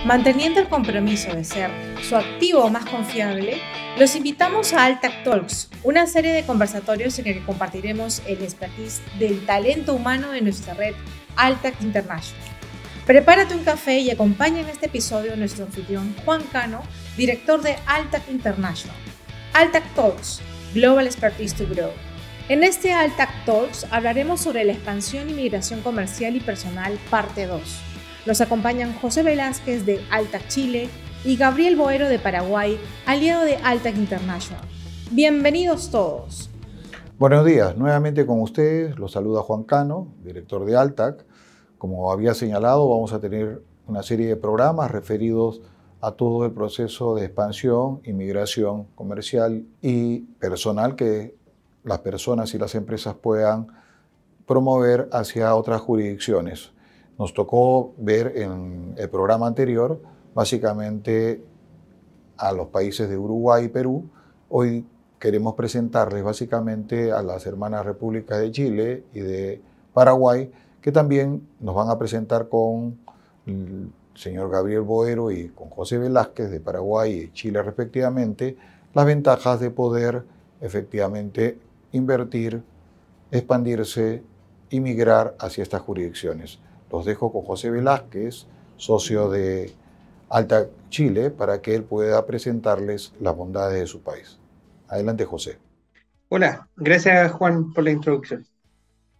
Manteniendo el compromiso de ser su activo más confiable, los invitamos a Altac Talks, una serie de conversatorios en el que compartiremos el expertise del talento humano de nuestra red Altac International. Prepárate un café y acompaña en este episodio a nuestro anfitrión Juan Cano, director de Altac International. Altac Talks, Global Expertise to Grow. En este Altac Talks hablaremos sobre la expansión y migración comercial y personal, parte 2. Nos acompañan José Velázquez de Altac Chile y Gabriel Boero de Paraguay, aliado de Altac International. Bienvenidos todos. Buenos días, nuevamente con ustedes, los saluda Juan Cano, director de Altac. Como había señalado, vamos a tener una serie de programas referidos a todo el proceso de expansión y migración comercial y personal que las personas y las empresas puedan promover hacia otras jurisdicciones. Nos tocó ver en el programa anterior, básicamente, a los países de Uruguay y Perú. Hoy queremos presentarles básicamente a las hermanas repúblicas de Chile y de Paraguay, que también nos van a presentar con el señor Gabriel Boero y con José Velázquez de Paraguay y Chile respectivamente, las ventajas de poder efectivamente invertir, expandirse y migrar hacia estas jurisdicciones. Los dejo con José Velázquez, socio de Altac Chile, para que él pueda presentarles las bondades de su país. Adelante, José. Hola, gracias Juan por la introducción.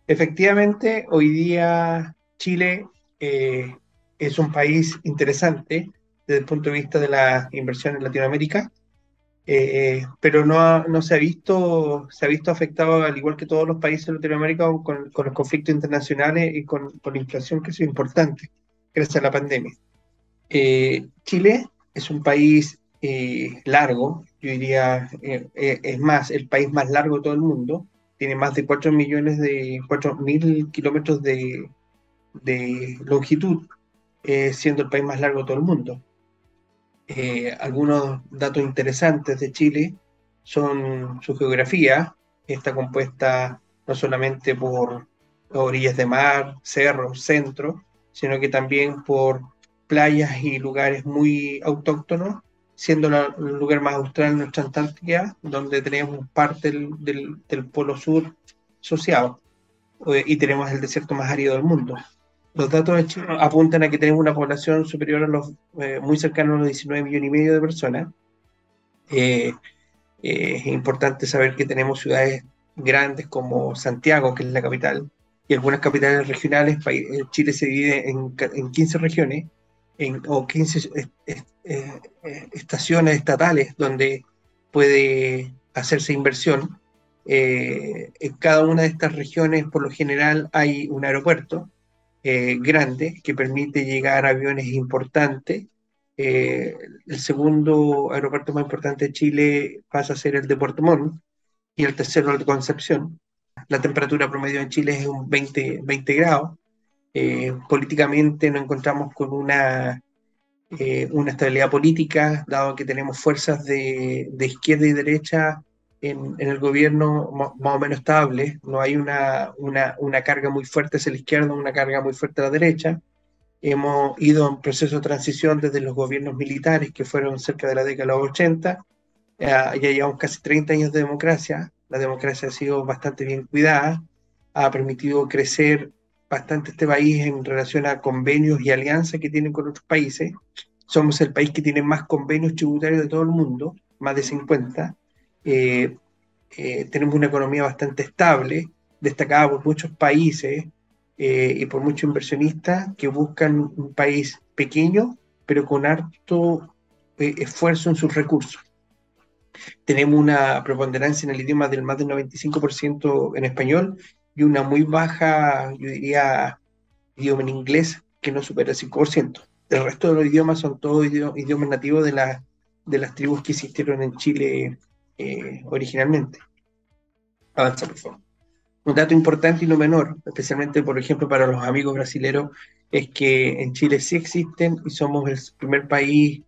Efectivamente, hoy día Chile es un país interesante desde el punto de vista de la inversión en Latinoamérica, pero no se ha visto afectado, al igual que todos los países de Latinoamérica, con los conflictos internacionales y con la inflación, que es importante gracias a la pandemia. Chile es un país largo, yo diría, es más, el país más largo de todo el mundo. Tiene más de 4.000 kilómetros de longitud, siendo el país más largo de todo el mundo. Algunos datos interesantes de Chile son su geografía. Está compuesta no solamente por orillas de mar, cerros, centro, sino que también por playas y lugares muy autóctonos, siendo el lugar más austral nuestra Antártida, donde tenemos parte del polo sur asociado, y tenemos el desierto más árido del mundo. Los datos de Chile apuntan a que tenemos una población superior a muy cercana a los 19,5 millones de personas. Es importante saber que tenemos ciudades grandes como Santiago, que es la capital, y algunas capitales regionales. Chile se divide en 15 regiones o 15 estaciones estatales donde puede hacerse inversión. En cada una de estas regiones, por lo general, hay un aeropuerto grande que permite llegar a aviones importantes. El segundo aeropuerto más importante de Chile pasa a ser el de Puerto Montt y el tercero el de Concepción. La temperatura promedio en Chile es un 20 grados. Políticamente nos encontramos con una estabilidad política, dado que tenemos fuerzas de izquierda y derecha en el gobierno más o menos estable. No hay una carga muy fuerte hacia la izquierda, una carga muy fuerte a la derecha. Hemos ido en proceso de transición desde los gobiernos militares, que fueron cerca de la década de los 80. Ya llevamos casi 30 años de democracia. La democracia ha sido bastante bien cuidada, ha permitido crecer bastante este país en relación a convenios y alianzas que tienen con otros países. Somos el país que tiene más convenios tributarios de todo el mundo, más de 50. Tenemos una economía bastante estable, destacada por muchos países y por muchos inversionistas que buscan un país pequeño, pero con harto esfuerzo en sus recursos. Tenemos una preponderancia en el idioma del más del 95% en español y una muy baja, yo diría, idioma en inglés, que no supera el 5%. El resto de los idiomas son todos idiomas nativos de las tribus que existieron en Chile originalmente. Avanza, por favor. Un dato importante y no menor, especialmente, por ejemplo, para los amigos brasileños, es que en Chile sí existen y somos el primer país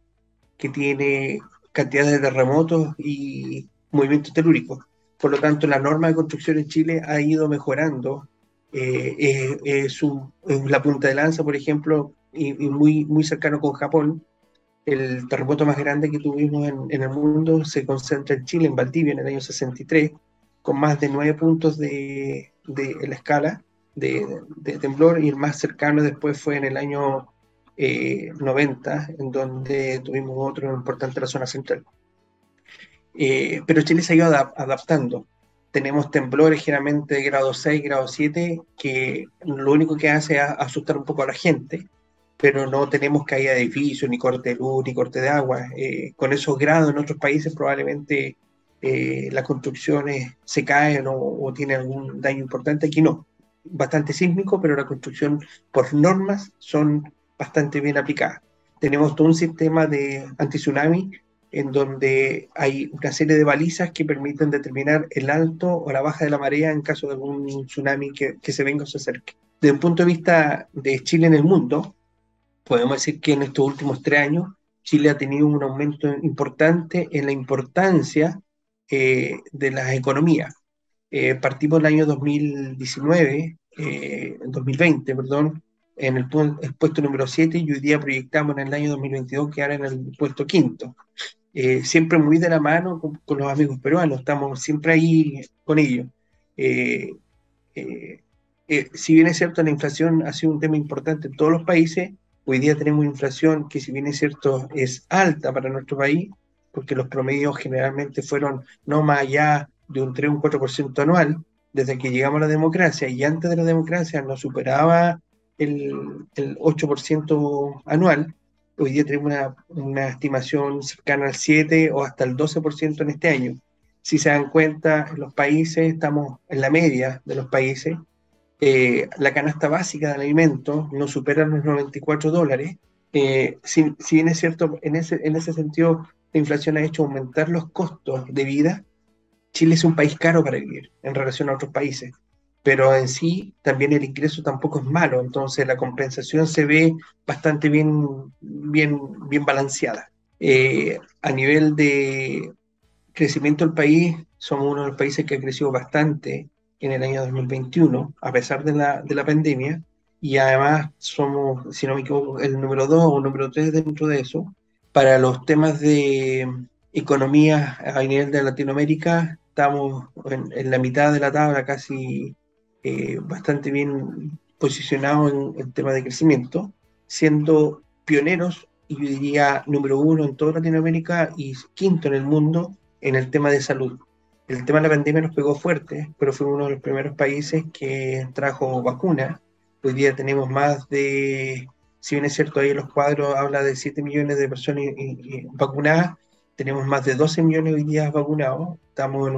que tiene cantidades de terremotos y movimientos telúricos. Por lo tanto, la norma de construcción en Chile ha ido mejorando. Es la punta de lanza, por ejemplo, y muy, muy cercano con Japón. El terremoto más grande que tuvimos en el mundo se concentra en Chile, en Valdivia, en el año 63, con más de 9 puntos en la escala de temblor, y el más cercano después fue en el año 90, en donde tuvimos otro importante en la zona central. Pero Chile se ha ido adaptando. Tenemos temblores generalmente de grado 6, grado 7, que lo único que hace es asustar un poco a la gente, pero no tenemos caída de edificios, ni corte de luz, ni corte de agua. Con esos grados en otros países probablemente las construcciones se caen o tienen algún daño importante. Aquí no. Bastante sísmico, pero la construcción por normas son bastante bien aplicadas. Tenemos todo un sistema de anti-tsunami en donde hay una serie de balizas que permiten determinar el alto o la baja de la marea en caso de algún tsunami que se venga o se acerque. Desde un punto de vista de Chile en el mundo, podemos decir que en estos últimos 3 años Chile ha tenido un aumento importante en la importancia de las economías. Partimos el año 2019, 2020, perdón, en el puesto número 7, y hoy día proyectamos en el año 2022 quedar en el puesto quinto. Siempre muy de la mano con los amigos peruanos, estamos siempre ahí con ellos. Eh, eh, si bien es cierto, la inflación ha sido un tema importante en todos los países, hoy día tenemos una inflación que, si bien es cierto, es alta para nuestro país, porque los promedios generalmente fueron no más allá de un 3 o un 4% anual, desde que llegamos a la democracia, y antes de la democracia no superaba el 8% anual. Hoy día tenemos una estimación cercana al 7 o hasta el 12% en este año. Si se dan cuenta, en los países estamos en la media de los países. La canasta básica de alimentos no supera los $94. Si bien es cierto, en ese sentido, la inflación ha hecho aumentar los costos de vida. Chile es un país caro para vivir en relación a otros países, pero en sí también el ingreso tampoco es malo, entonces la compensación se ve bastante bien balanceada. A nivel de crecimiento del país, somos uno de los países que ha crecido bastante en el año 2021, a pesar de la pandemia, y además somos, si no me equivoco, el número 2 o número 3 dentro de eso. Para los temas de economía a nivel de Latinoamérica, estamos en la mitad de la tabla, casi bastante bien posicionados en tema de crecimiento, siendo pioneros, y yo diría número 1 en toda Latinoamérica y quinto en el mundo en el tema de salud. El tema de la pandemia nos pegó fuerte, pero fue uno de los primeros países que trajo vacunas. Hoy día tenemos más de, si bien es cierto, ahí en los cuadros habla de 7 millones de personas vacunadas, tenemos más de 12 millones hoy día vacunados. Estamos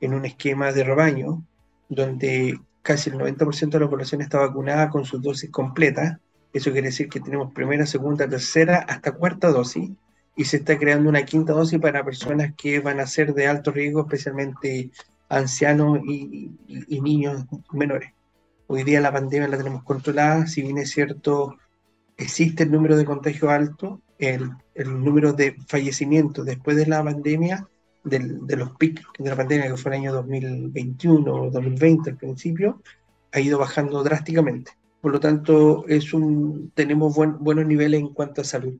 en un esquema de rebaño, donde casi el 90% de la población está vacunada con sus dosis completas. Eso quiere decir que tenemos primera, segunda, tercera, hasta cuarta dosis, y se está creando una quinta dosis para personas que van a ser de alto riesgo, especialmente ancianos y niños menores. Hoy día la pandemia la tenemos controlada, si bien es cierto, existe el número de contagios alto, el número de fallecimientos después de la pandemia, de los picos de la pandemia, que fue el año 2021 o 2020 al principio, ha ido bajando drásticamente. Por lo tanto, tenemos buenos niveles en cuanto a salud.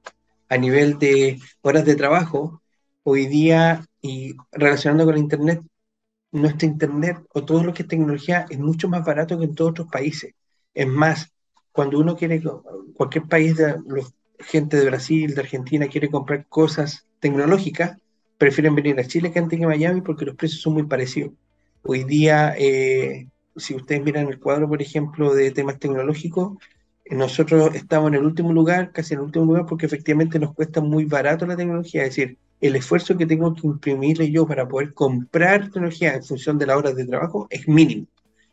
A nivel de horas de trabajo, hoy día, y relacionando con la Internet, nuestro Internet o todo lo que es tecnología es mucho más barato que en todos otros países. Es más, cuando uno quiere, cualquier país, gente de Brasil, de Argentina, quiere comprar cosas tecnológicas, prefieren venir a Chile que antes que a Miami, porque los precios son muy parecidos. Hoy día, si ustedes miran el cuadro, por ejemplo, de temas tecnológicos, nosotros estamos en el último lugar, casi en el último lugar, porque efectivamente nos cuesta muy barato la tecnología. Es decir, el esfuerzo que tengo que imprimirle yo para poder comprar tecnología en función de las horas de trabajo es mínimo,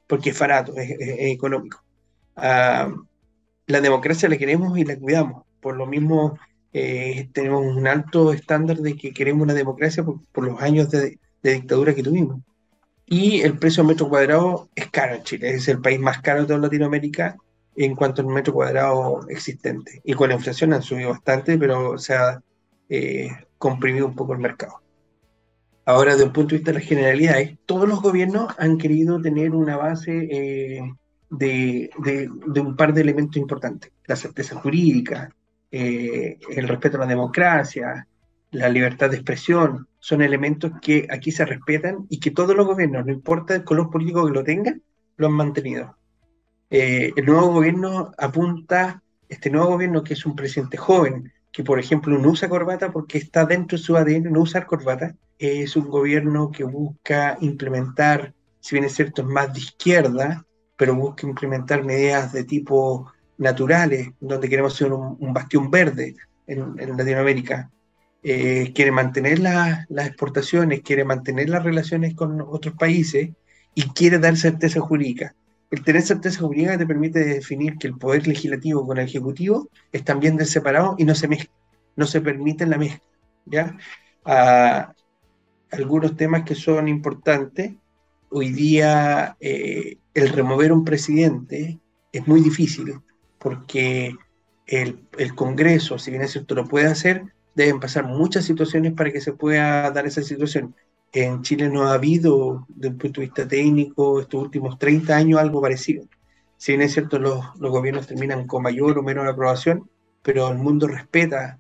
porque es barato, es económico. La democracia la queremos y la cuidamos. Por lo mismo, tenemos un alto estándar de que queremos una democracia por los años de dictadura que tuvimos. Y el precio del metro cuadrado es caro en Chile, es el país más caro de toda Latinoamérica en cuanto al metro cuadrado existente. Y con la inflación han subido bastante, pero se ha comprimido un poco el mercado. Ahora, desde un punto de vista de las generalidades, todos los gobiernos han querido tener una base de un par de elementos importantes. la certeza jurídica, el respeto a la democracia, la libertad de expresión, son elementos que aquí se respetan y que todos los gobiernos, no importa el color político que lo tengan, lo han mantenido. El nuevo gobierno apunta, este nuevo gobierno que es un presidente joven, que por ejemplo no usa corbata porque está dentro de su ADN no usar corbata, es un gobierno que busca implementar, si bien es cierto, es más de izquierda, pero busca implementar medidas de tipo naturales, donde queremos ser un bastión verde en Latinoamérica. Quiere mantener las exportaciones, quiere mantener las relaciones con otros países y quiere dar certeza jurídica. El tener certeza jurídica te permite definir que el poder legislativo con el ejecutivo están bien separados y no se mezclan, no se permiten la mezcla, ¿ya? Algunos temas que son importantes, hoy día el remover un presidente es muy difícil porque el Congreso, si bien es cierto, lo puede hacer, deben pasar muchas situaciones para que se pueda dar esa situación. En Chile no ha habido, desde un punto de vista técnico, estos últimos 30 años algo parecido. Si bien es cierto, los gobiernos terminan con mayor o menor aprobación, pero el mundo respeta,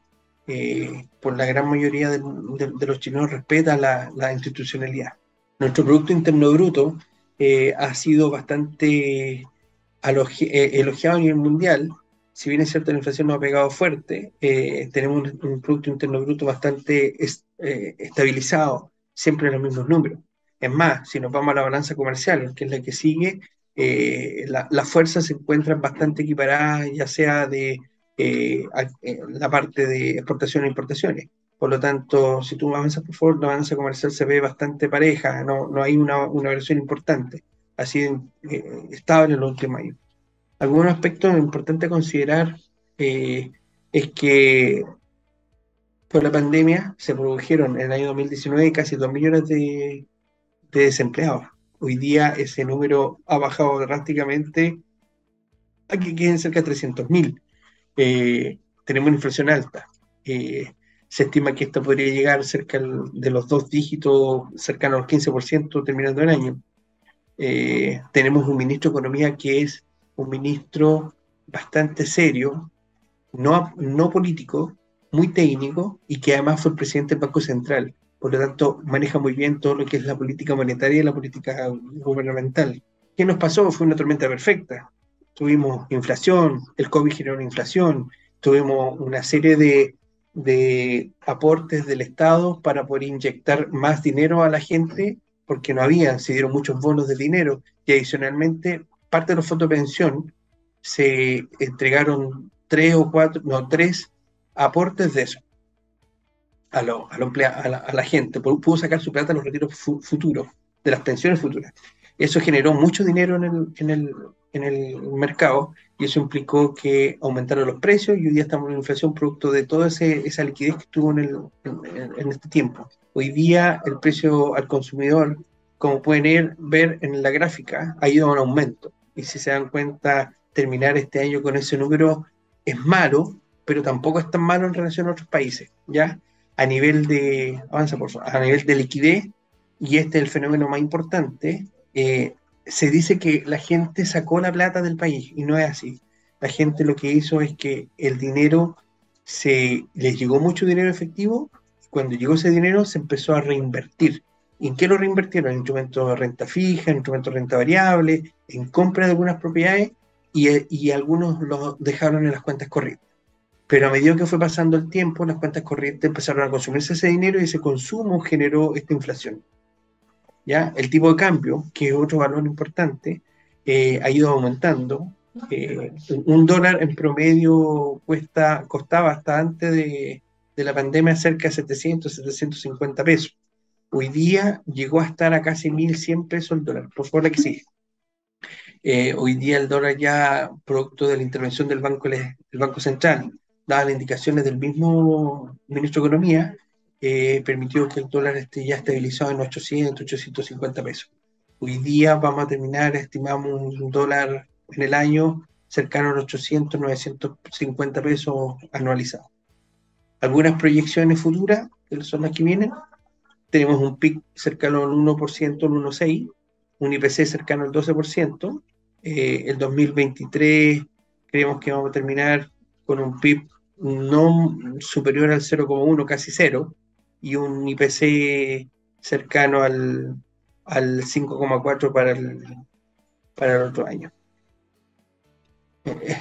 por la gran mayoría de los chilenos, respeta la institucionalidad. Nuestro Producto Interno Bruto ha sido bastante elogiado a nivel mundial. Si bien es cierto, la inflación nos ha pegado fuerte, tenemos un Producto Interno Bruto bastante estabilizado, siempre en los mismos números. Es más, si nos vamos a la balanza comercial, que es la que sigue, las fuerzas se encuentran bastante equiparadas, ya sea de la parte de exportaciones e importaciones. Por lo tanto, si tú avanzas por favor, la balanza comercial se ve bastante pareja, no hay una variación importante, ha sido estable en los últimos años. Algunos aspectos importantes a considerar es que por la pandemia se produjeron en el año 2019 casi 2 millones de desempleados. Hoy día ese número ha bajado drásticamente a que queden cerca de 300.000. Tenemos una inflación alta. Se estima que esta podría llegar cerca de los 2 dígitos, cercano al 15% terminando el año. Tenemos un ministro de Economía que es un ministro bastante serio, no político, muy técnico y que además fue el presidente del Banco Central. Por lo tanto, maneja muy bien todo lo que es la política monetaria y la política gubernamental. ¿Qué nos pasó? Fue una tormenta perfecta. Tuvimos inflación, el COVID generó una inflación, tuvimos una serie de aportes del Estado para poder inyectar más dinero a la gente, porque no había, se dieron muchos bonos de dinero y adicionalmente parte de los fondos de pensión se entregaron 3 aportes de eso a la gente, pudo sacar su plata a los retiros futuros, de las pensiones futuras. Eso generó mucho dinero en el mercado y eso implicó que aumentaron los precios y hoy día estamos en inflación producto de toda esa liquidez que estuvo en este tiempo. Hoy día el precio al consumidor, como pueden ver en la gráfica, ha ido a un aumento. Y si se dan cuenta, terminar este año con ese número es malo, pero tampoco es tan malo en relación a otros países, ¿ya? A nivel de, avanza por favor, a nivel de liquidez, y este es el fenómeno más importante, se dice que la gente sacó la plata del país, y no es así. La gente lo que hizo es que el dinero, les llegó mucho dinero efectivo, y cuando llegó ese dinero se empezó a reinvertir. ¿Y en qué lo reinvirtieron? En instrumentos de renta fija, en instrumentos de renta variable, en compra de algunas propiedades, y algunos los dejaron en las cuentas corrientes. Pero a medida que fue pasando el tiempo, las cuentas corrientes empezaron a consumirse ese dinero y ese consumo generó esta inflación. ¿Ya? El tipo de cambio, que es otro valor importante, ha ido aumentando. $1 en promedio costaba hasta antes de la pandemia cerca de 700, 750 pesos. Hoy día llegó a estar a casi 1.100 pesos el dólar. Por favor, la que sigue. Hoy día el dólar, ya producto de la intervención del Banco Central, dadas las indicaciones del mismo ministro de Economía, permitió que el dólar esté ya estabilizado en 800, 850 pesos. Hoy día vamos a terminar, estimamos un dólar en el año cercano a los 800, 950 pesos anualizados. Algunas proyecciones futuras, que son las que vienen, tenemos un PIB cercano al 1%, al 1,6%, un IPC cercano al 12%, el 2023 creemos que vamos a terminar con un PIB no superior al 0,1, casi cero, y un IPC cercano al 5,4 para el otro año.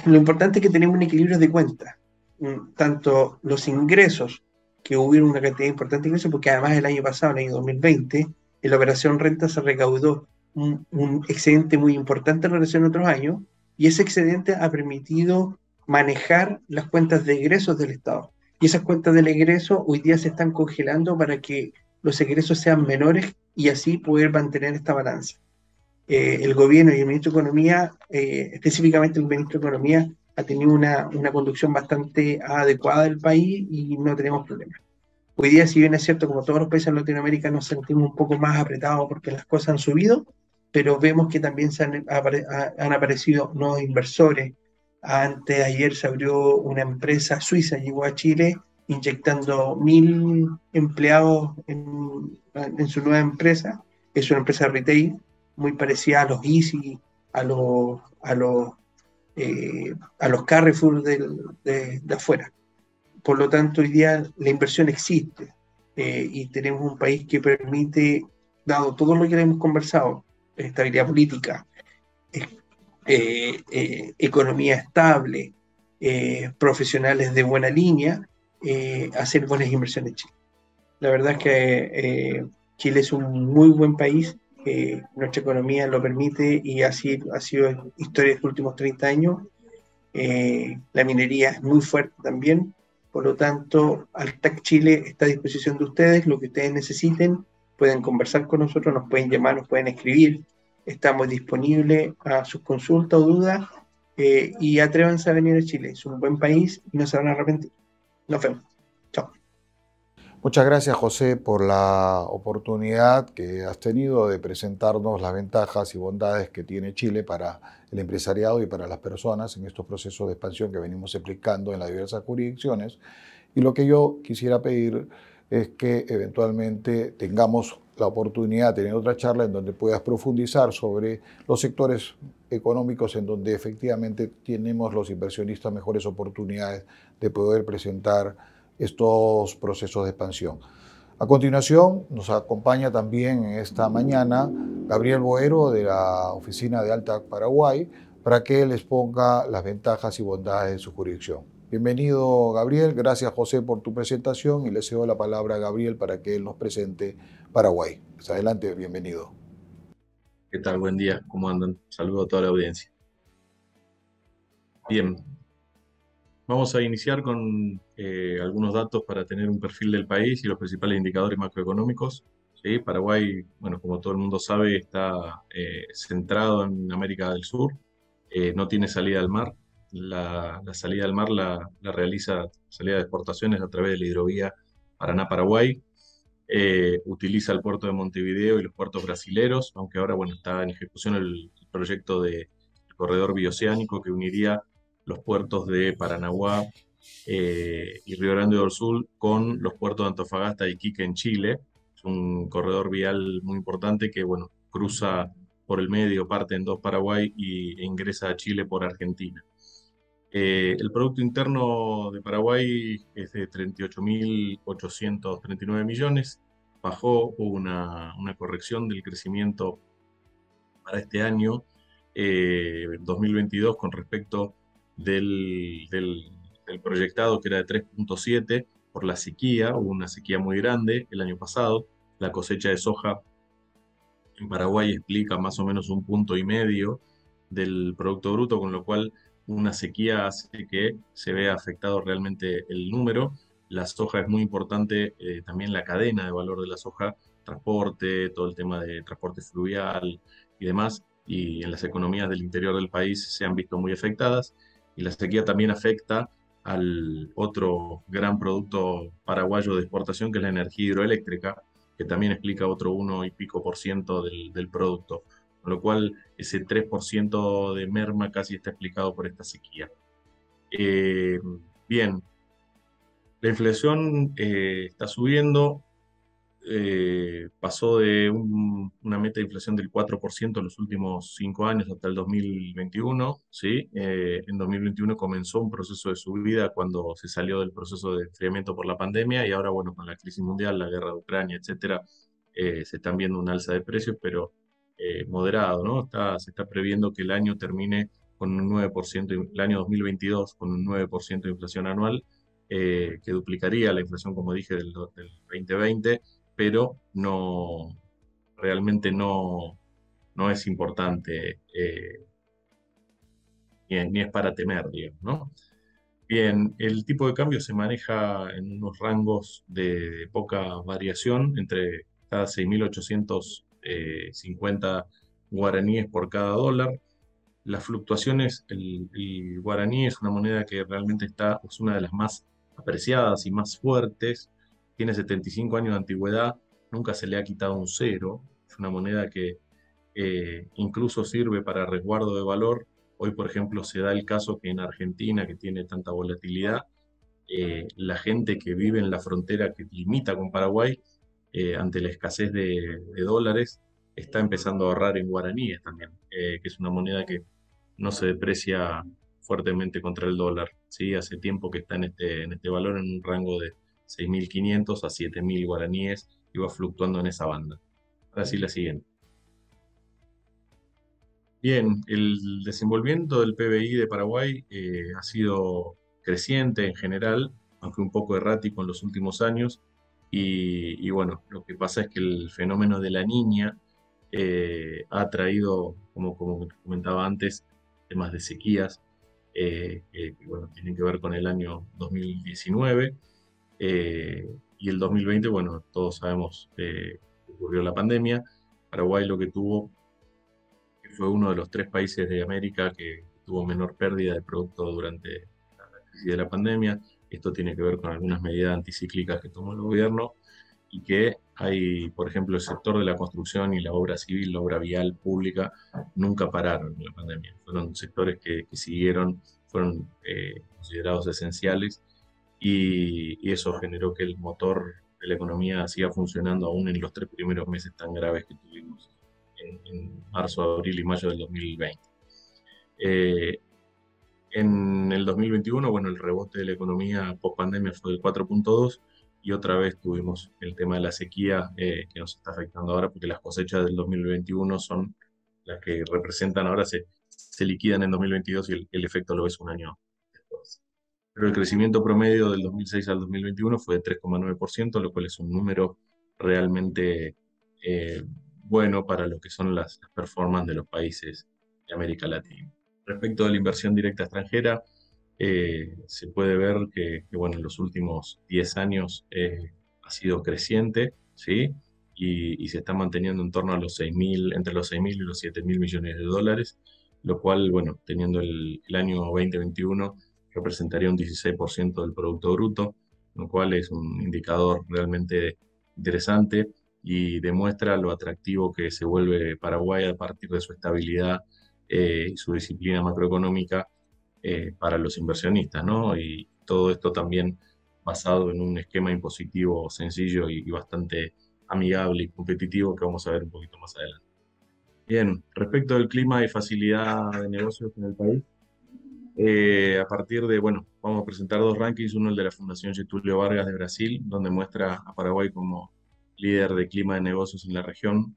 Lo importante es que tenemos un equilibrio de cuentas, tanto los ingresos, que hubieron una cantidad importante de ingresos, porque además el año pasado, el año 2020, en la operación renta se recaudó un excedente muy importante en relación a otros años, y ese excedente ha permitido manejar las cuentas de egresos del Estado. Y esas cuentas del egreso hoy día se están congelando para que los egresos sean menores y así poder mantener esta balanza. El gobierno y el ministro de Economía, específicamente el ministro de Economía, ha tenido una conducción bastante adecuada del país y no tenemos problemas. Hoy día, si bien es cierto, como todos los países de Latinoamérica, nos sentimos un poco más apretados porque las cosas han subido, pero vemos que también han aparecido nuevos inversores. Antes de ayer se abrió una empresa suiza, llegó a Chile inyectando 1.000 empleados en su nueva empresa. Es una empresa retail muy parecida a los Easy, a los Carrefour de afuera. Por lo tanto, hoy día la inversión existe y tenemos un país que permite, dado todo lo que hemos conversado, estabilidad política, economía estable, profesionales de buena línea, hacer buenas inversiones en Chile. La verdad es que Chile es un muy buen país, nuestra economía lo permite y así ha sido historia de los últimos 30 años. La minería es muy fuerte también, por lo tanto, Altac Chile está a disposición de ustedes, lo que ustedes necesiten, pueden conversar con nosotros, nos pueden llamar, nos pueden escribir, estamos disponibles a sus consultas o dudas y atrévanse a venir a Chile, es un buen país y no se van a arrepentir. Nos vemos. Chao. Muchas gracias, José, por la oportunidad que has tenido de presentarnos las ventajas y bondades que tiene Chile para el empresariado y para las personas en estos procesos de expansión que venimos explicando en las diversas jurisdicciones. Y lo que yo quisiera pedir es que eventualmente tengamos la oportunidad de tener otra charla en donde puedas profundizar sobre los sectores económicos en donde efectivamente tenemos los inversionistas mejores oportunidades de poder presentar estos procesos de expansión. A continuación, nos acompaña también en esta mañana Gabriel Boero de la oficina de Altac Paraguay para que les ponga las ventajas y bondades de su jurisdicción. Bienvenido, Gabriel. Gracias, José, por tu presentación y le cedo la palabra a Gabriel para que él nos presente Paraguay. Pues adelante, bienvenido. ¿Qué tal? Buen día. ¿Cómo andan? Saludo a toda la audiencia. Bien. Vamos a iniciar con algunos datos para tener un perfil del país y los principales indicadores macroeconómicos. ¿Sí? Paraguay, bueno, como todo el mundo sabe, está centrado en América del Sur, no tiene salida al mar. La salida al mar la realiza, salida de exportaciones a través de la hidrovía Paraná-Paraguay. Utiliza el puerto de Montevideo y los puertos brasileros, aunque ahora, bueno, está en ejecución el proyecto del corredor bioceánico que uniría los puertos de Paranaguá y Río Grande do Sul con los puertos de Antofagasta y Iquique en Chile. Es un corredor vial muy importante que, bueno, cruza por el medio, parte en dos Paraguay e ingresa a Chile por Argentina. El Producto Interno de Paraguay es de 38.839 millones. Bajó, hubo una corrección del crecimiento para este año 2022 con respecto del proyectado, que era de 3.7 por la sequía. Hubo una sequía muy grande el año pasado. La cosecha de soja en Paraguay explica más o menos 1,5 puntos del Producto Bruto, con lo cual una sequía hace que se vea afectado realmente el número. La soja es muy importante, también la cadena de valor de la soja, transporte, todo el tema de transporte fluvial y demás, y en las economías del interior del país se han visto muy afectadas, y la sequía también afecta al otro gran producto paraguayo de exportación, que es la energía hidroeléctrica, que también explica otro 1 y pico por ciento del producto, con lo cual ese 3% de merma casi está explicado por esta sequía. Bien, la inflación está subiendo, pasó de una meta de inflación del 4% en los últimos 5 años hasta el 2021, ¿sí? En 2021 comenzó un proceso de subida cuando se salió del proceso de enfriamiento por la pandemia y ahora, bueno, con la crisis mundial, la guerra de Ucrania, etcétera, se están viendo un alza de precios, pero moderado, ¿no? Se está previendo que el año termine con un 9%, el año 2022 con un 9% de inflación anual, que duplicaría la inflación, como dije, del 2020, pero realmente no es importante, ni es para temer, digamos, ¿no? Bien, el tipo de cambio se maneja en unos rangos de poca variación, entre cada 6.850 guaraníes por cada dólar. Las fluctuaciones, el guaraní es una moneda que realmente es una de las más apreciadas y más fuertes, tiene 75 años de antigüedad, nunca se le ha quitado un cero, es una moneda que incluso sirve para resguardo de valor. Hoy, por ejemplo, se da el caso que en Argentina, que tiene tanta volatilidad, la gente que vive en la frontera que limita con Paraguay, ante la escasez de dólares, está empezando a ahorrar en guaraníes también, que es una moneda que no se deprecia fuertemente contra el dólar, ¿sí? Hace tiempo que está en este valor, en un rango de 6.500 a 7.000 guaraníes, y va fluctuando en esa banda. Ahora sí, la siguiente. Bien, el desenvolvimiento del PBI de Paraguay ha sido creciente en general, aunque un poco errático en los últimos años. Y bueno, lo que pasa es que el fenómeno de la Niña ha traído, como comentaba antes, temas de sequías, que bueno, tienen que ver con el año 2019. Y el 2020, bueno, todos sabemos que ocurrió la pandemia. Paraguay lo que tuvo, que fue uno de los 3 países de América que tuvo menor pérdida de producto durante la crisis de la pandemia. Esto tiene que ver con algunas medidas anticíclicas que tomó el gobierno y que hay, por ejemplo, el sector de la construcción y la obra civil, la obra vial pública, nunca pararon en la pandemia. Fueron sectores que siguieron, fueron considerados esenciales, y eso generó que el motor de la economía siga funcionando aún en los 3 primeros meses tan graves que tuvimos en marzo, abril y mayo del 2020. Eh, en el 2021, bueno, el rebote de la economía post pandemia fue del 4,2, y otra vez tuvimos el tema de la sequía, que nos está afectando ahora porque las cosechas del 2021 son las que representan ahora, se liquidan en 2022 y el efecto lo ves un año después. Pero el crecimiento promedio del 2006 al 2021 fue de 3,9%, lo cual es un número realmente eh, bueno para lo que son las performances de los países de América Latina. Respecto a la inversión directa extranjera, se puede ver que, bueno, en los últimos 10 años ha sido creciente, ¿sí? Y se está manteniendo en torno a entre los 6.000 y los 7.000 millones de dólares, lo cual, bueno, teniendo el año 2021, representaría un 16% del Producto Bruto, lo cual es un indicador realmente interesante y demuestra lo atractivo que se vuelve Paraguay a partir de su estabilidad y su disciplina macroeconómica para los inversionistas, ¿no? Y todo esto también basado en un esquema impositivo sencillo y bastante amigable y competitivo, que vamos a ver un poquito más adelante. Bien, respecto del clima y facilidad de negocios en el país, a partir de, bueno, vamos a presentar 2 rankings, uno el de la Fundación Getúlio Vargas de Brasil, donde muestra a Paraguay como líder de clima de negocios en la región.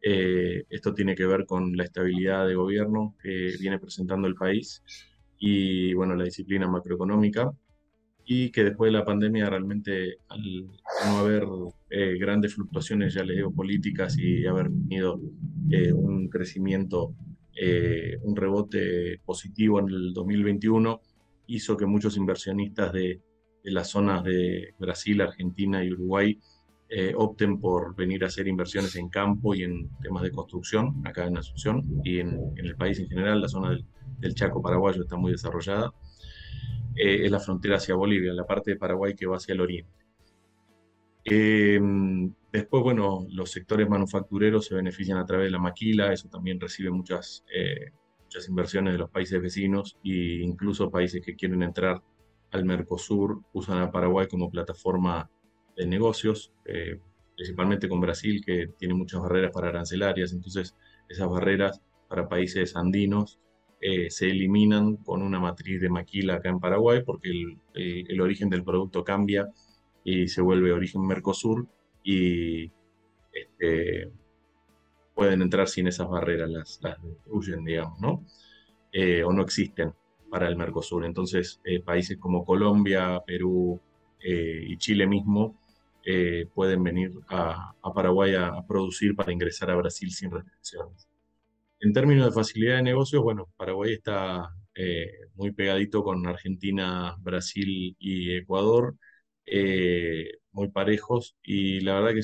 Esto tiene que ver con la estabilidad de gobierno que viene presentando el país y, bueno, la disciplina macroeconómica, y que después de la pandemia realmente, al no haber grandes fluctuaciones, ya les digo, políticas, y haber tenido un crecimiento, un rebote positivo en el 2021, hizo que muchos inversionistas de las zonas de Brasil, Argentina y Uruguay opten por venir a hacer inversiones en campo y en temas de construcción, acá en Asunción y en el país en general. La zona del Chaco paraguayo está muy desarrollada. Es la frontera hacia Bolivia, la parte de Paraguay que va hacia el oriente. Eh, Después, bueno, los sectores manufactureros se benefician a través de la maquila, eso también recibe muchas inversiones de los países vecinos, e incluso países que quieren entrar al Mercosur usan a Paraguay como plataforma de negocios. principalmente con Brasil, que tiene muchas barreras para arancelarias. Entonces, esas barreras para países andinos se eliminan con una matriz de maquila acá en Paraguay, porque el origen del producto cambia y se vuelve origen Mercosur, y este, pueden entrar sin esas barreras, las destruyen, digamos, ¿no? O no existen para el Mercosur. Entonces, países como Colombia, Perú y Chile mismo pueden venir a Paraguay a producir para ingresar a Brasil sin restricciones. En términos de facilidad de negocios, bueno, Paraguay está muy pegadito con Argentina, Brasil y Ecuador, muy parejos, y la verdad que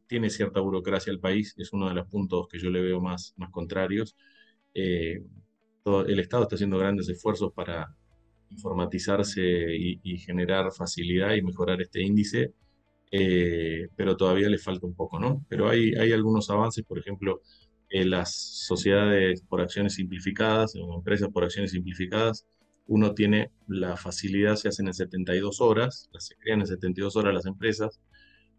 tiene cierta burocracia el país, es uno de los puntos que yo le veo más contrarios. Eh, el Estado está haciendo grandes esfuerzos para informatizarse y generar facilidad y mejorar este índice, pero todavía le falta un poco, ¿no? Pero hay algunos avances, por ejemplo, las sociedades por acciones simplificadas o empresas por acciones simplificadas, uno tiene la facilidad, se hacen en 72 horas, se crean en 72 horas las empresas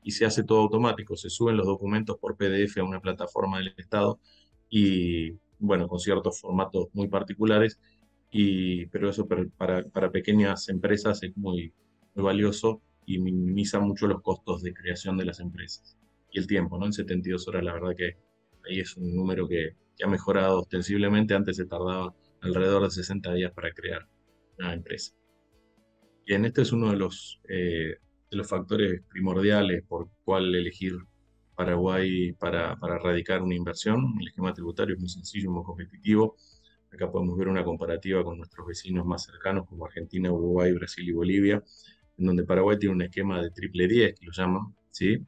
y se hace todo automático, se suben los documentos por PDF a una plataforma del Estado y, bueno, con ciertos formatos muy particulares, pero eso para pequeñas empresas es muy valioso y minimiza mucho los costos de creación de las empresas. Y el tiempo, ¿no? En 72 horas, la verdad que ahí es un número que ha mejorado ostensiblemente. Antes se tardaba alrededor de 60 días para crear una empresa. Bien, este es uno de los factores primordiales por cuál elegir Paraguay para radicar una inversión. El esquema tributario es muy sencillo, muy competitivo. Acá podemos ver una comparativa con nuestros vecinos más cercanos como Argentina, Uruguay, Brasil y Bolivia, en donde Paraguay tiene un esquema de triple 10, que lo llaman, ¿sí?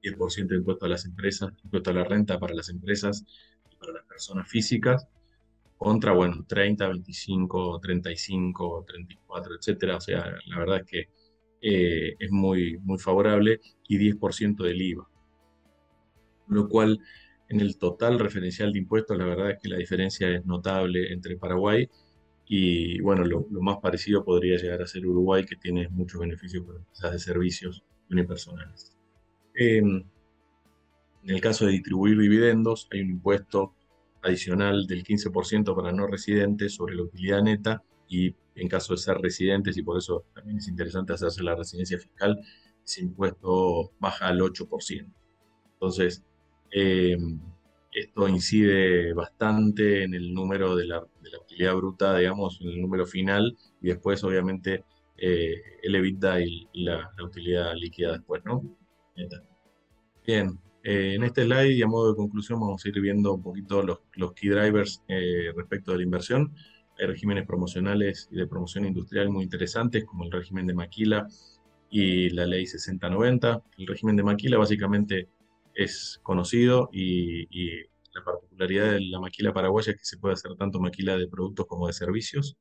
10% de impuesto a las empresas, impuesto a la renta para las empresas y para las personas físicas, contra, bueno, 30, 25, 35, 34, etcétera. O sea, la verdad es que es muy favorable, y 10% del IVA. Lo cual, en el total referencial de impuestos, la verdad es que la diferencia es notable entre Paraguay y, bueno, lo más parecido podría llegar a ser Uruguay, que tiene muchos beneficios para empresas de servicios unipersonales. En el caso de distribuir dividendos, hay un impuesto adicional del 15% para no residentes sobre la utilidad neta, y en caso de ser residentes, y por eso también es interesante hacerse la residencia fiscal, ese impuesto baja al 8%. Entonces, eh, esto incide bastante en el número de la utilidad bruta, digamos, en el número final, y después, obviamente, el EBITDA y la utilidad líquida después, ¿no? Bien, en este slide y a modo de conclusión vamos a ir viendo un poquito los key drivers respecto de la inversión. Hay regímenes promocionales y de promoción industrial muy interesantes, como el régimen de Maquila y la ley 6090. El régimen de Maquila básicamente es conocido, y la particularidad de la maquila paraguaya es que se puede hacer tanto maquila de productos como de servicios.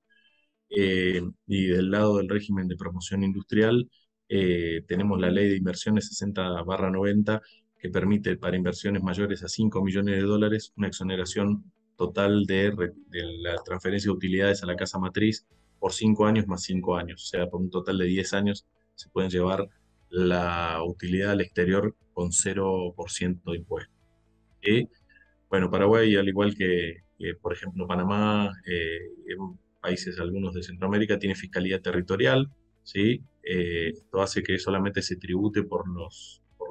Y del lado del régimen de promoción industrial, tenemos la ley de inversiones 60/90, que permite para inversiones mayores a 5 millones de dólares una exoneración total de la transferencia de utilidades a la casa matriz por 5 años más 5 años. O sea, por un total de 10 años se pueden llevar la utilidad al exterior con 0% de impuesto. Y, bueno, Paraguay, al igual que, por ejemplo, Panamá, países algunos de Centroamérica, tiene fiscalía territorial, ¿sí? Esto hace que solamente se tribute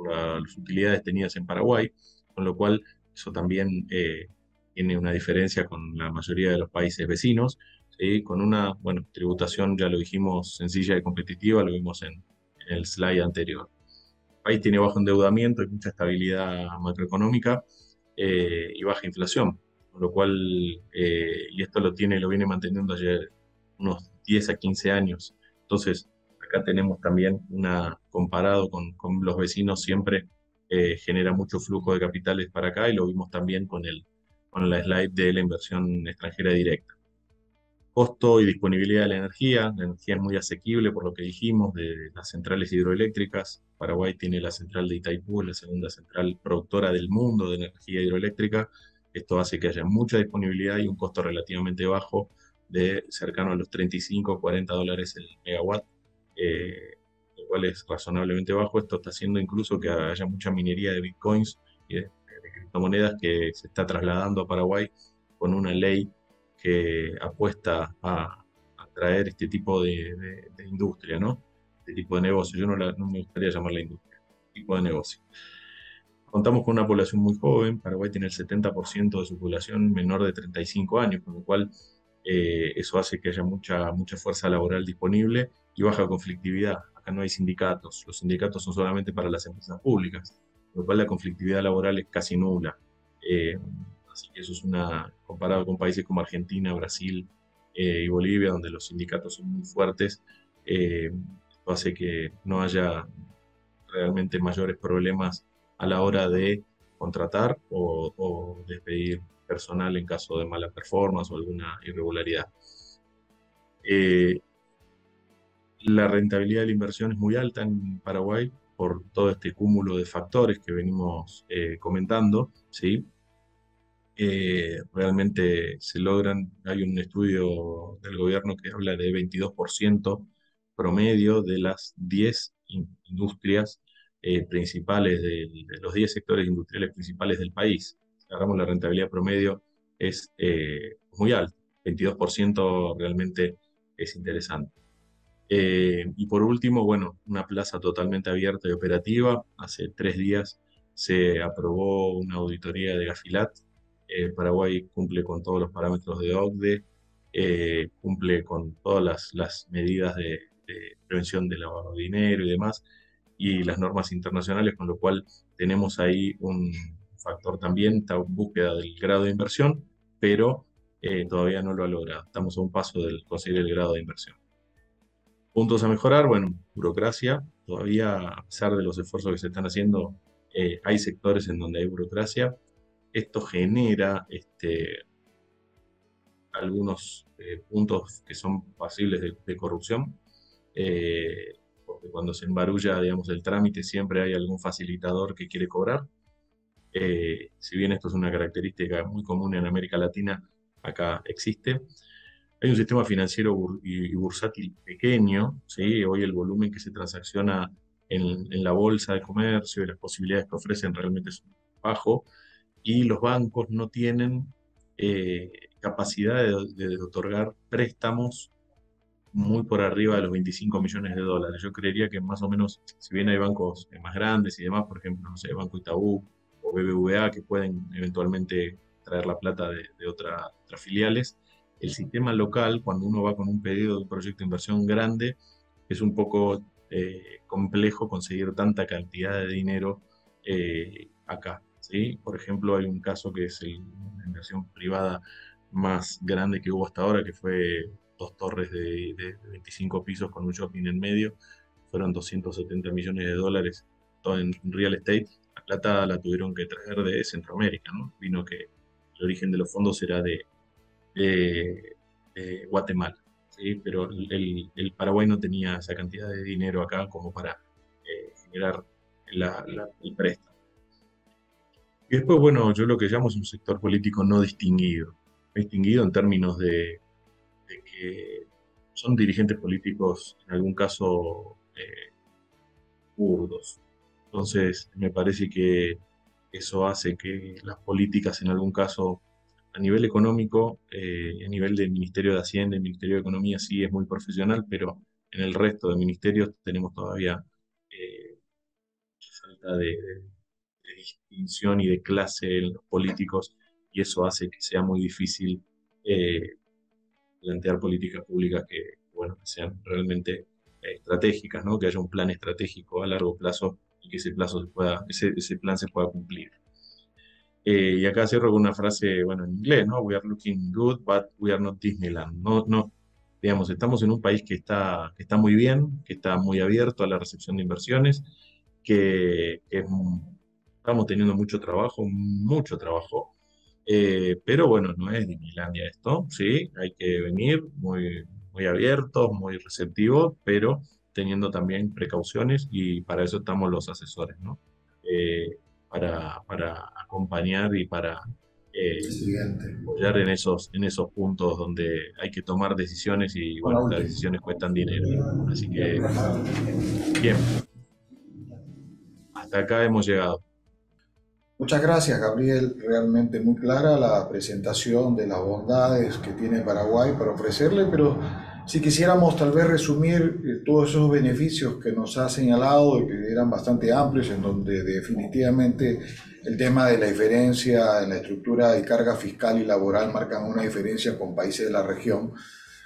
las utilidades tenidas en Paraguay, con lo cual eso también tiene una diferencia con la mayoría de los países vecinos, ¿sí? Con una, bueno, tributación, ya lo dijimos, sencilla y competitiva, lo vimos en el slide anterior. El país tiene bajo endeudamiento y mucha estabilidad macroeconómica, y baja inflación, con lo cual, y esto lo viene manteniendo ayer unos 10 a 15 años. Entonces, acá tenemos también comparado con los vecinos, siempre genera mucho flujo de capitales para acá, y lo vimos también con la slide de la inversión extranjera directa. Costo y disponibilidad de la energía es muy asequible, por lo que dijimos, de las centrales hidroeléctricas. Paraguay tiene la central de Itaipú, la segunda central productora del mundo de energía hidroeléctrica. Esto hace que haya mucha disponibilidad y un costo relativamente bajo, de cercano a los 35 o 40 dólares el megawatt, lo cual es razonablemente bajo. Esto está haciendo incluso que haya mucha minería de bitcoins y de criptomonedas que se está trasladando a Paraguay con una ley que apuesta a traer este tipo de industria, ¿no? Este tipo de negocio. Yo no me gustaría llamarla industria, tipo de negocio. Contamos con una población muy joven. Paraguay tiene el 70% de su población menor de 35 años, con lo cual eso hace que haya mucha fuerza laboral disponible y baja conflictividad. Acá no hay sindicatos. Los sindicatos son solamente para las empresas públicas, con lo cual la conflictividad laboral es casi nula. Eh, Así que eso es comparado con países como Argentina, Brasil y Bolivia, donde los sindicatos son muy fuertes, esto hace que no haya realmente mayores problemas a la hora de contratar o despedir personal en caso de mala performance o alguna irregularidad. La rentabilidad de la inversión es muy alta en Paraguay por todo este cúmulo de factores que venimos comentando, ¿sí? Realmente se logran, hay un estudio del gobierno que habla de 22% promedio de las 10 industrias principales, de los 10 sectores industriales principales del país. Si agarramos la rentabilidad promedio, es muy alta, 22% realmente es interesante. Y por último, bueno, una plaza totalmente abierta y operativa. Hace 3 días se aprobó una auditoría de Gafilat. Paraguay cumple con todos los parámetros de OCDE, cumple con todas las medidas de prevención de lavado de dinero y demás, y las normas internacionales, con lo cual tenemos ahí un factor también, está en búsqueda del grado de inversión, pero todavía no lo ha logrado. Estamos a un paso de conseguir el grado de inversión. Puntos a mejorar, bueno, burocracia. Todavía, a pesar de los esfuerzos que se están haciendo, hay sectores en donde hay burocracia. Esto genera algunos puntos que son pasibles de corrupción, porque cuando se embarulla, digamos, el trámite, siempre hay algún facilitador que quiere cobrar. Si bien esto es una característica muy común en América Latina, acá existe. Hay un sistema financiero y bursátil pequeño, ¿sí? Hoy el volumen que se transacciona en la bolsa de comercio y las posibilidades que ofrecen realmente son bajo, y los bancos no tienen capacidad de otorgar préstamos muy por arriba de los 25 millones de dólares. Yo creería que más o menos, si bien hay bancos más grandes y demás, por ejemplo, no sé, Banco Itaú o BBVA, que pueden eventualmente traer la plata de otras filiales, el sistema local, cuando uno va con un pedido de un proyecto de inversión grande, es un poco complejo conseguir tanta cantidad de dinero acá, ¿sí? Por ejemplo, hay un caso que es la inversión privada más grande que hubo hasta ahora, que fue 2 torres de 25 pisos con un shopping en medio. Fueron 270 millones de dólares, todo en real estate. La plata la tuvieron que traer de Centroamérica, ¿no? Vino que el origen de los fondos era de Guatemala, ¿sí? Pero el Paraguay no tenía esa cantidad de dinero acá como para generar el préstamo. Y después, bueno, yo lo que llamo es un sector político no distinguido. Distinguido en términos de que son dirigentes políticos, en algún caso, kurdos. Entonces, me parece que eso hace que las políticas, en algún caso, a nivel económico, a nivel del Ministerio de Hacienda, el Ministerio de Economía sí es muy profesional, pero en el resto de ministerios tenemos todavía falta de distinción y de clase en los políticos, y eso hace que sea muy difícil plantear políticas públicas bueno, que sean realmente estratégicas, ¿no? Que haya un plan estratégico a largo plazo y que ese plan se pueda cumplir. Y acá cierro con una frase, bueno, en inglés, ¿no? We are looking good, but we are not Disneyland. No, no, digamos, estamos en un país que está muy bien, que está muy abierto a la recepción de inversiones, estamos teniendo mucho trabajo, pero bueno, no es Disneylandia esto, ¿sí? Hay que venir muy abiertos, muy receptivos, pero teniendo también precauciones, y para eso estamos los asesores, ¿no? Para acompañar y para apoyar en esos puntos donde hay que tomar decisiones y bueno, las decisiones cuestan dinero. Así que, bien, hasta acá hemos llegado. Muchas gracias, Gabriel. Realmente muy clara la presentación de las bondades que tiene Paraguay para ofrecerle, pero si quisiéramos tal vez resumir todos esos beneficios que nos ha señalado y que eran bastante amplios, en donde definitivamente el tema de la diferencia en la estructura de carga fiscal y laboral marcan una diferencia con países de la región,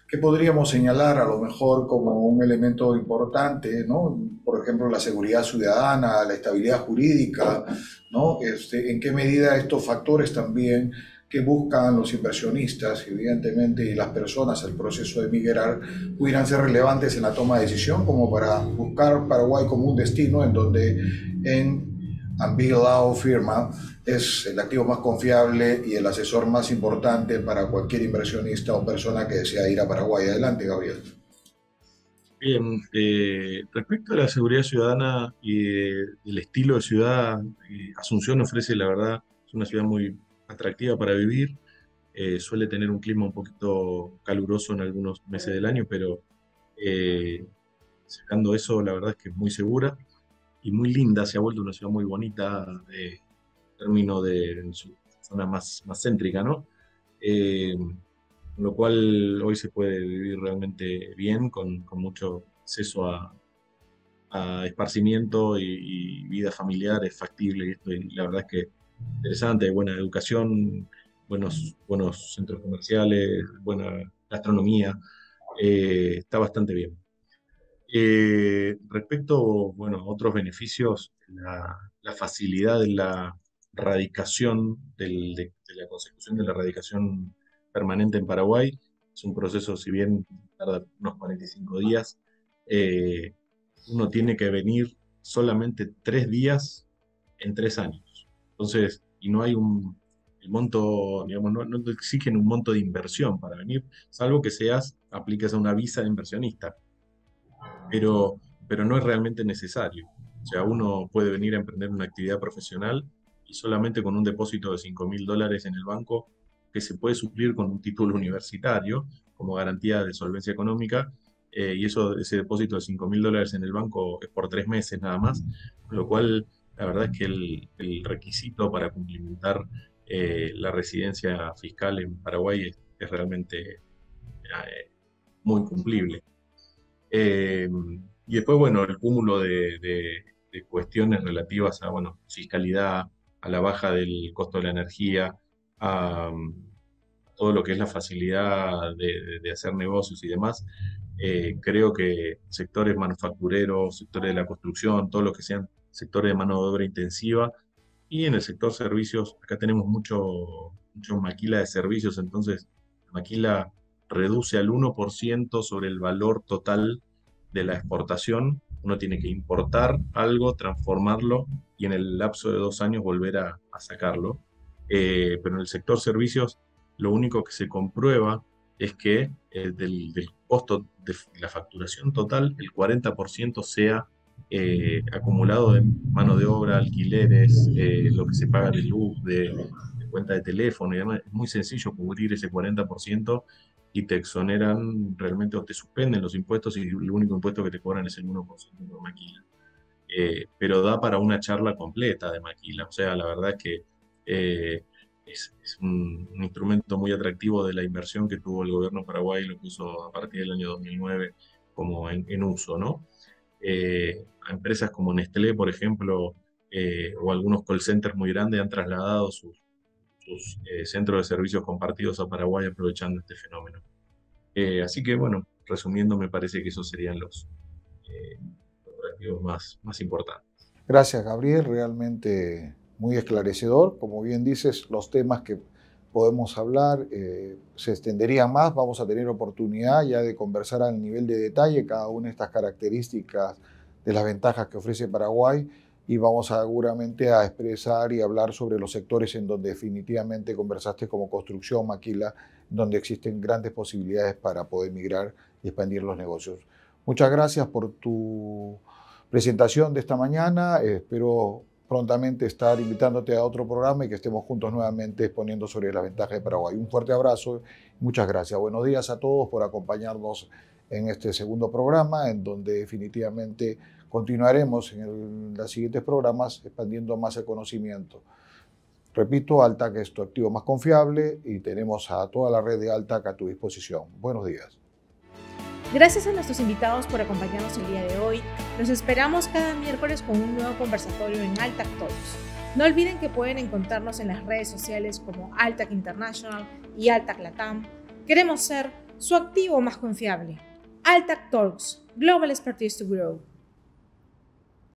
¿qué podríamos señalar a lo mejor como un elemento importante, ¿no? Por ejemplo, la seguridad ciudadana, la estabilidad jurídica, ¿no? En qué medida estos factores también que buscan los inversionistas, evidentemente, y las personas al proceso de migrar, pudieran ser relevantes en la toma de decisión, como para buscar Paraguay como un destino en donde en Ambilao firma es el activo más confiable y el asesor más importante para cualquier inversionista o persona que desea ir a Paraguay. Adelante, Gabriel. Bien, respecto a la seguridad ciudadana y el estilo de ciudad, Asunción ofrece, la verdad, es una ciudad muy atractiva para vivir. Suele tener un clima un poquito caluroso en algunos meses del año, pero sacando eso, la verdad es que es muy segura y muy linda. Se ha vuelto una ciudad muy bonita en términos de su zona más céntrica, ¿no? Con lo cual hoy se puede vivir realmente bien, con mucho acceso a esparcimiento y vida familiar, es factible, y la verdad es que interesante, buena educación, buenos centros comerciales, buena gastronomía, está bastante bien. Respecto, bueno, a otros beneficios, la facilidad de la radicación, de la consecución de la radicación permanente en Paraguay, es un proceso, si bien tarda unos 45 días, eh, uno tiene que venir solamente 3 días en 3 años. Entonces, y no hay el monto, digamos, no te exigen un monto de inversión para venir, salvo que apliques a una visa de inversionista, pero no es realmente necesario. O sea, uno puede venir a emprender una actividad profesional y solamente con un depósito de $5.000 en el banco, que se puede suplir con un título universitario como garantía de solvencia económica, y ese depósito de $5.000 en el banco es por 3 meses nada más, con lo cual la verdad es que el requisito para cumplimentar la residencia fiscal en Paraguay es realmente muy cumplible. Eh, y después, bueno, el cúmulo de cuestiones relativas a, bueno, fiscalidad, a la baja del costo de la energía, a todo lo que es la facilidad de hacer negocios y demás. Creo que sectores manufactureros, sectores de la construcción, todo lo que sean sectores de mano de obra intensiva, y en el sector servicios, acá tenemos mucho maquila de servicios, entonces la maquila reduce al 1% sobre el valor total de la exportación. Uno tiene que importar algo, transformarlo y en el lapso de 2 años volver a sacarlo. Pero en el sector servicios, lo único que se comprueba es que del costo de la facturación total, el 40% sea acumulado de mano de obra, alquileres, lo que se paga de luz, de cuenta de teléfono y demás. Es muy sencillo cubrir ese 40% y te exoneran realmente o te suspenden los impuestos y el único impuesto que te cobran es el 1% por maquila. Pero da para una charla completa de maquila. O sea, la verdad es que es un instrumento muy atractivo de la inversión que tuvo el gobierno paraguay, lo puso a partir del año 2009 como en uso, ¿no? A empresas como Nestlé, por ejemplo, o algunos call centers muy grandes han trasladado sus centros de servicios compartidos a Paraguay aprovechando este fenómeno. Así que, bueno, resumiendo, me parece que esos serían los atractivos más importantes. Gracias, Gabriel. Realmente muy esclarecedor. Como bien dices, los temas que podemos hablar se extenderían más. Vamos a tener oportunidad ya de conversar al nivel de detalle cada una de estas características de las ventajas que ofrece Paraguay y vamos seguramente a expresar y hablar sobre los sectores en donde definitivamente conversaste, como construcción, maquila, donde existen grandes posibilidades para poder migrar y expandir los negocios. Muchas gracias por tu presentación de esta mañana. Espero prontamente estar invitándote a otro programa y que estemos juntos nuevamente exponiendo sobre las ventajas de Paraguay. Un fuerte abrazo, muchas gracias. Buenos días a todos por acompañarnos en este segundo programa, en donde definitivamente continuaremos en los siguientes programas expandiendo más el conocimiento. Repito, Altac es tu activo más confiable y tenemos a toda la red de Altac a tu disposición. Buenos días. Gracias a nuestros invitados por acompañarnos el día de hoy. Los esperamos cada miércoles con un nuevo conversatorio en Altac Talks. No olviden que pueden encontrarnos en las redes sociales como Altac International y Altac Latam. Queremos ser su activo más confiable. Altac Talks, Global Expertise to Grow.